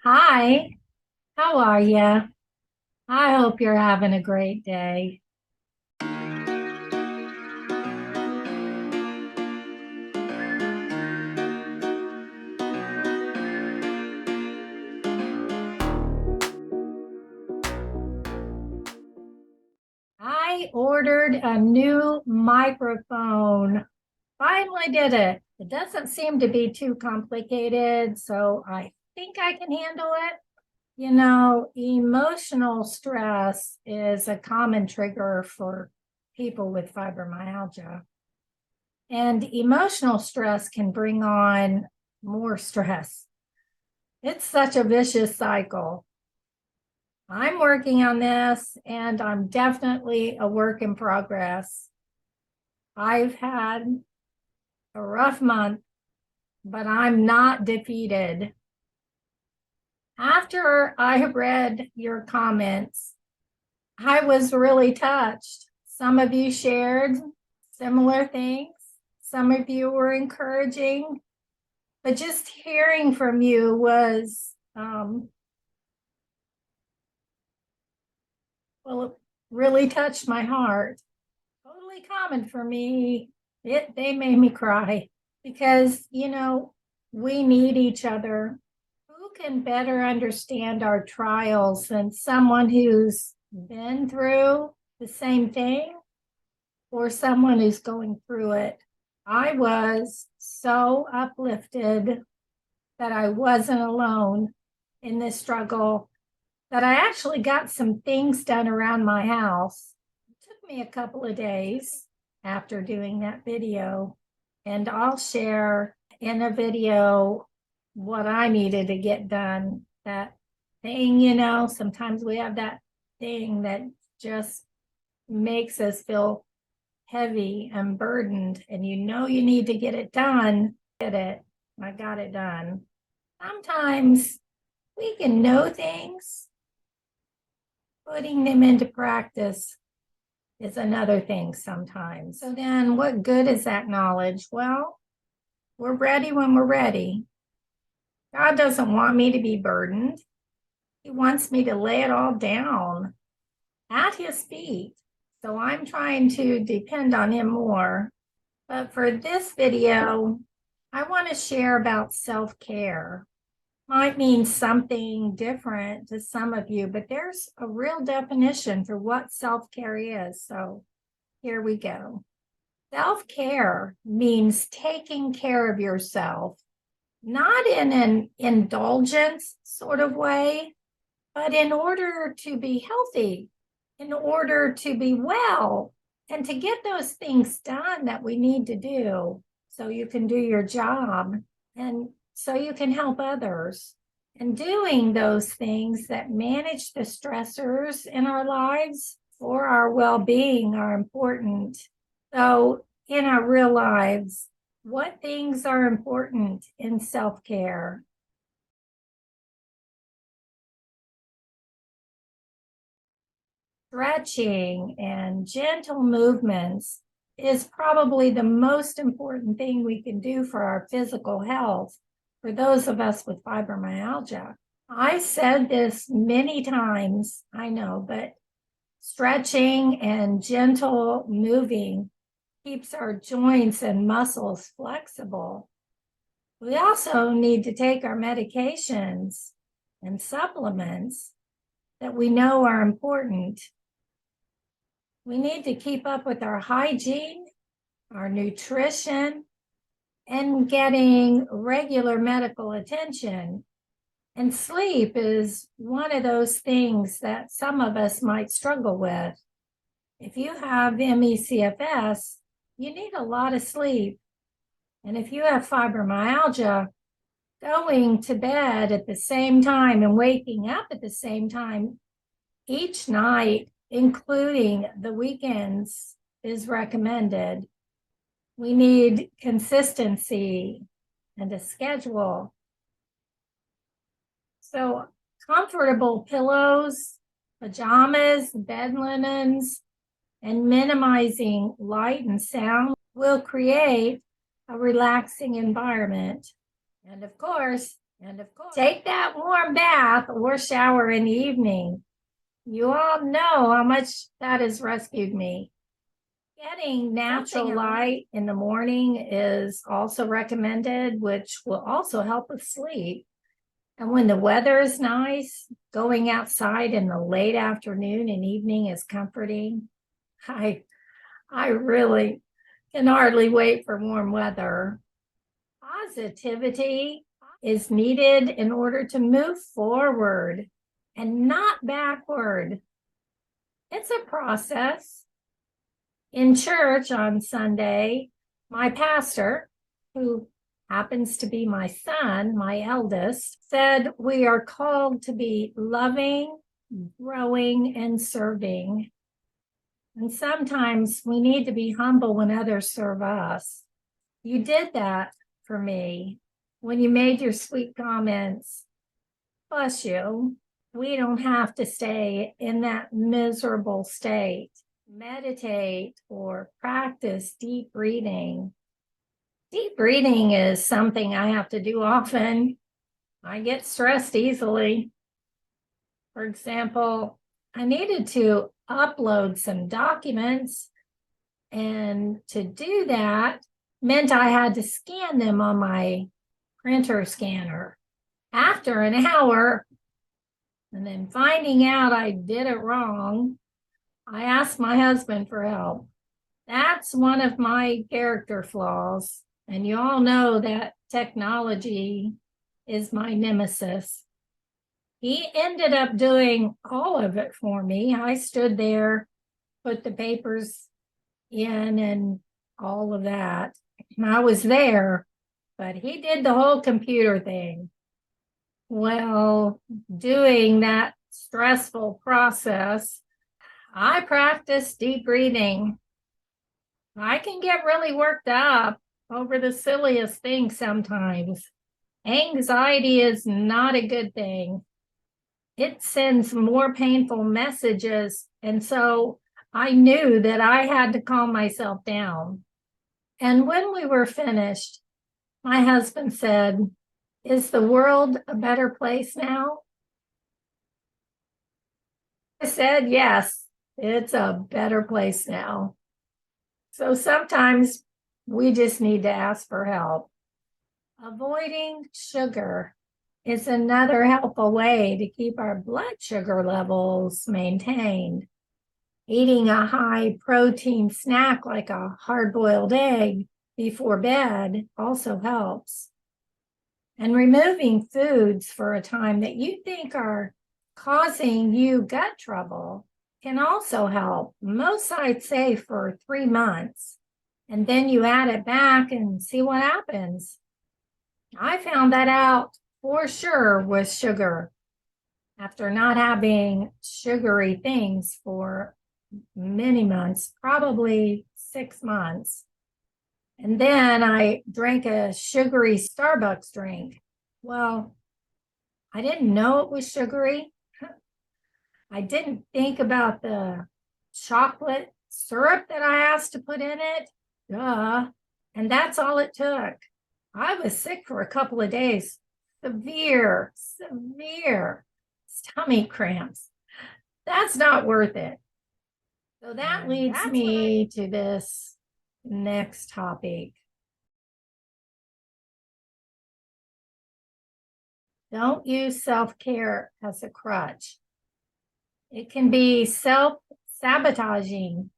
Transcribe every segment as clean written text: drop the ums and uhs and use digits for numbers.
Hi, how are you? I hope you're having a great day. I ordered a new microphone. Finally did it. It doesn't seem to be too complicated, so I think I can handle it. Emotional stress is a common trigger for people with fibromyalgia. And emotional stress can bring on more stress. It's such a vicious cycle. I'm working on this and I'm definitely a work in progress. I've had a rough month, but I'm not defeated. After I read your comments, I was really touched. Some of you shared similar things. Some of you were encouraging, but just hearing from you was, well, it really touched my heart. Totally common for me. They made me cry because, we need each other. Who can better understand our trials than someone who's been through the same thing or someone who's going through it? I was so uplifted that I wasn't alone in this struggle, that I actually got some things done around my house. It took me a couple of days after doing that video, and I'll share in a video what I needed to get done. That thing, sometimes we have that thing that just makes us feel heavy and burdened, and you need to get it done. I got it done. Sometimes we can know things, putting them into practice is another thing sometimes. So then what good is that knowledge? Well, we're ready when we're ready. God doesn't want me to be burdened. He wants me to lay it all down at his feet. So I'm trying to depend on him more. But for this video, I want to share about self-care. Might mean something different to some of you, but there's a real definition for what self-care is. So here we go. Self-care means taking care of yourself, not in an indulgence sort of way, but in order to be healthy, in order to be well, and to get those things done that we need to do so you can do your job and so you can help others. And doing those things that manage the stressors in our lives for our well-being are important. So in our real lives, what things are important in self-care? Stretching and gentle movements is probably the most important thing we can do for our physical health for those of us with fibromyalgia. I said this many times, I know, but stretching and gentle moving keeps our joints and muscles flexible. We also need to take our medications and supplements that we know are important. We need to keep up with our hygiene, our nutrition, and getting regular medical attention. And sleep is one of those things that some of us might struggle with. If you have ME/CFS, you need a lot of sleep. And if you have fibromyalgia, going to bed at the same time and waking up at the same time each night, including the weekends, is recommended. We need consistency and a schedule. So comfortable pillows, pajamas, bed linens, and minimizing light and sound will create a relaxing environment. And of course, And of course, take that warm bath or shower in the evening. You all know how much that has rescued me. Getting natural light in the morning is also recommended, which will also help with sleep. And when the weather is nice, going outside in the late afternoon and evening is comforting. I really can hardly wait for warm weather. Positivity is needed in order to move forward and not backward. It's a process. In church on Sunday, my pastor, who happens to be my son, my eldest, said we are called to be loving, growing, and serving. And sometimes we need to be humble when others serve us. You did that for me when you made your sweet comments. Bless you. We don't have to stay in that miserable state. Meditate or practice deep breathing. Deep breathing is something I have to do often. I get stressed easily. For example, I needed to upload some documents, and to do that meant I had to scan them on my printer scanner. After an hour, and then finding out I did it wrong, I asked my husband for help. That's one of my character flaws. And you all know that technology is my nemesis. He ended up doing all of it for me. I stood there, put the papers in and all of that. I was there, but he did the whole computer thing. Well, doing that stressful process, I practice deep breathing. I can get really worked up over the silliest things sometimes. Anxiety is not a good thing. It sends more painful messages. And so I knew that I had to calm myself down. And when we were finished, my husband said, "Is the world a better place now?" I said, "Yes, it's a better place now." So sometimes we just need to ask for help. Avoiding sugar is another helpful way to keep our blood sugar levels maintained. Eating a high protein snack like a hard-boiled egg before bed also helps. And removing foods for a time that you think are causing you gut trouble can also help. Most I'd say for 3 months, and then you add it back and see what happens. I found that out for sure with sugar. After not having sugary things for many months, probably 6 months. And then I drank a sugary Starbucks drink. Well, I didn't know it was sugary. I didn't think about the chocolate syrup that I asked to put in it. Duh. And that's all it took. I was sick for a couple of days. Severe stomach cramps. That's not worth it. So that leads me to this next topic. Don't use self-care as a crutch. It can be self-sabotaging.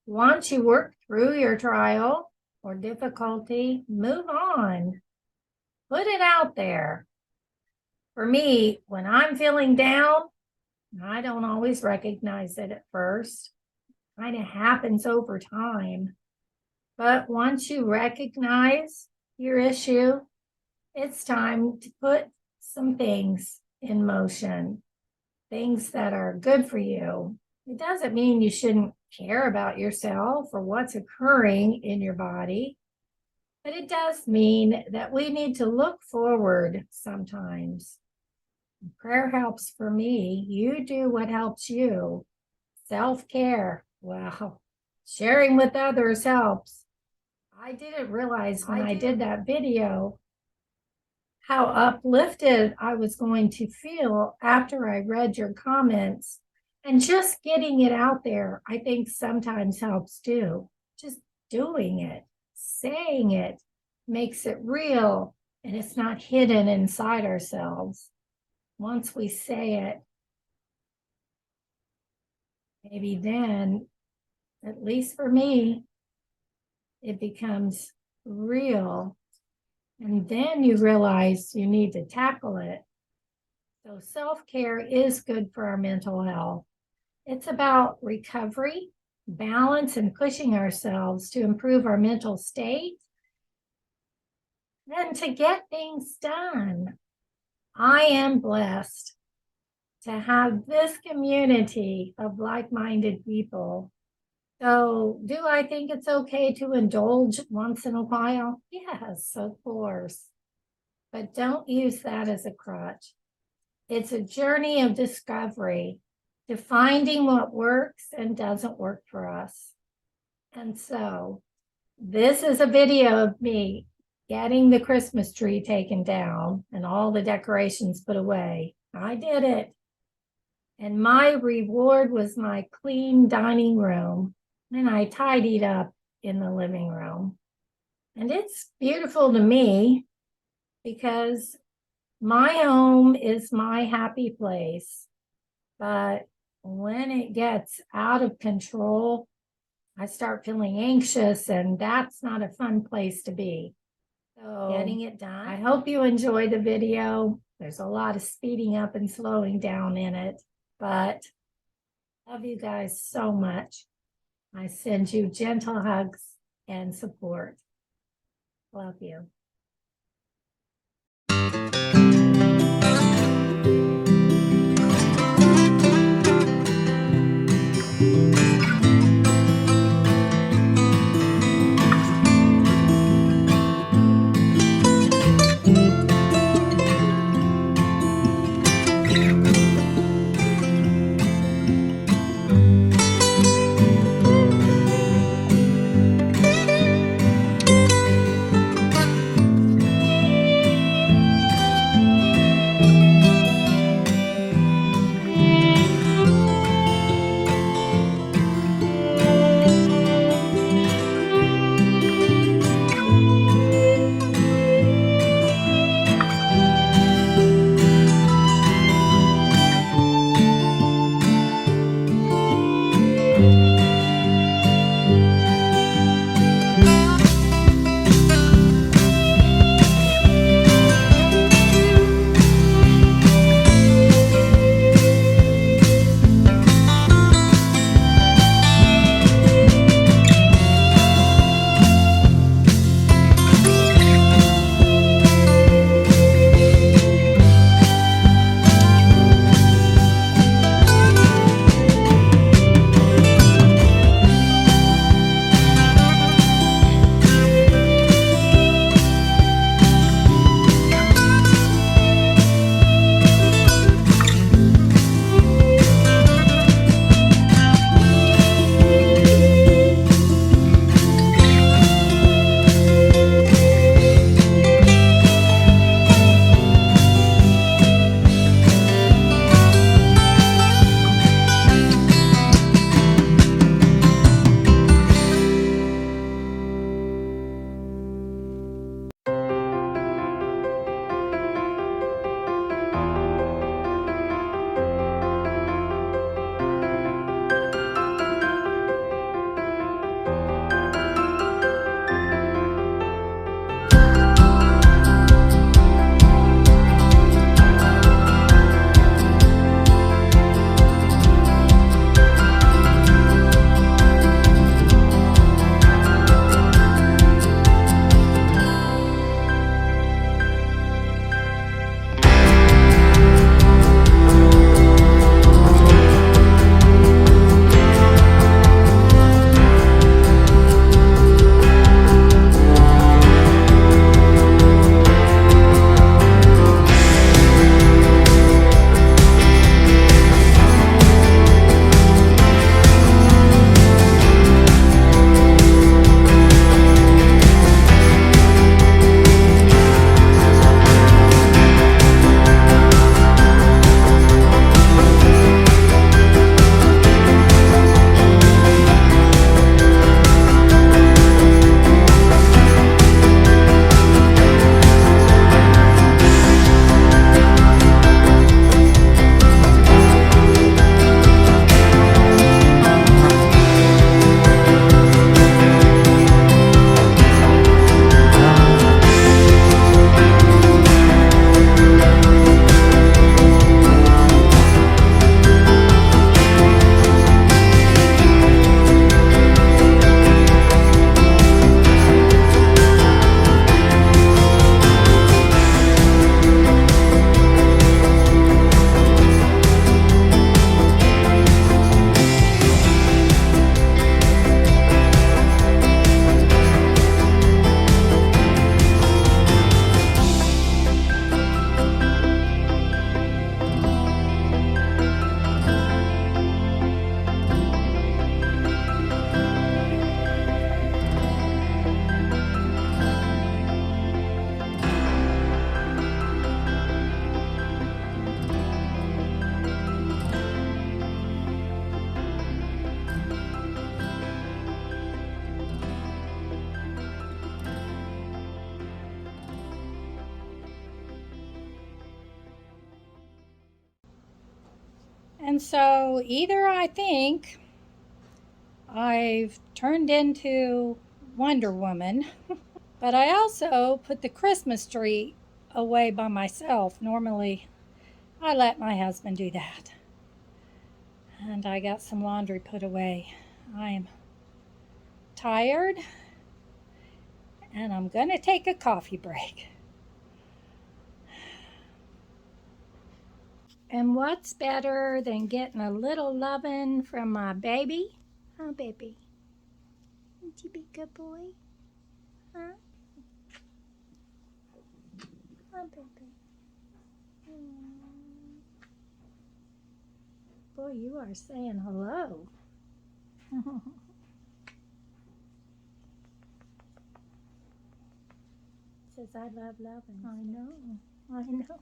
Once you work through your trial or difficulty, move on. Put it out there. For me, when I'm feeling down, I don't always recognize it at first. It kind of happens over time. But once you recognize your issue, it's time to put some things in motion, things that are good for you. It doesn't mean you shouldn't care about yourself or what's occurring in your body, but it does mean that we need to look forward sometimes. Prayer helps for me. You do what helps you. Self-care, wow. Sharing with others helps. I didn't realize when I did that video how uplifted I was going to feel after I read your comments. And just getting it out there, I think sometimes helps too. Just doing it, saying it makes it real, and it's not hidden inside ourselves. Once we say it, maybe then, at least for me, it becomes real. And then you realize you need to tackle it. So self-care is good for our mental health. It's about recovery, balance, and pushing ourselves to improve our mental state and to get things done. I am blessed to have this community of like-minded people. So, do I think it's okay to indulge once in a while? Yes, of course. But don't use that as a crutch. It's a journey of discovery, to finding what works and doesn't work for us. And so, this is a video of me getting the Christmas tree taken down and all the decorations put away. I did it. And my reward was my clean dining room. And I tidied up in the living room. And it's beautiful to me because my home is my happy place. But when it gets out of control, I start feeling anxious, and that's not a fun place to be. So getting it done. I hope you enjoy the video. There's a lot of speeding up and slowing down in it, but love you guys so much. I send you gentle hugs and support. Love you. And so either I think I've turned into Wonder Woman, but I also put the Christmas tree away by myself. Normally, I let my husband do that. And I got some laundry put away. I am tired, and I'm going to take a coffee break. And what's better than getting a little loving from my baby? Oh, baby. Won't you be a good boy? Huh? Oh, baby. Boy, you are saying hello. Says I love loving. I know. I know.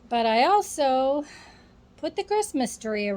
But I also put the Christmas tree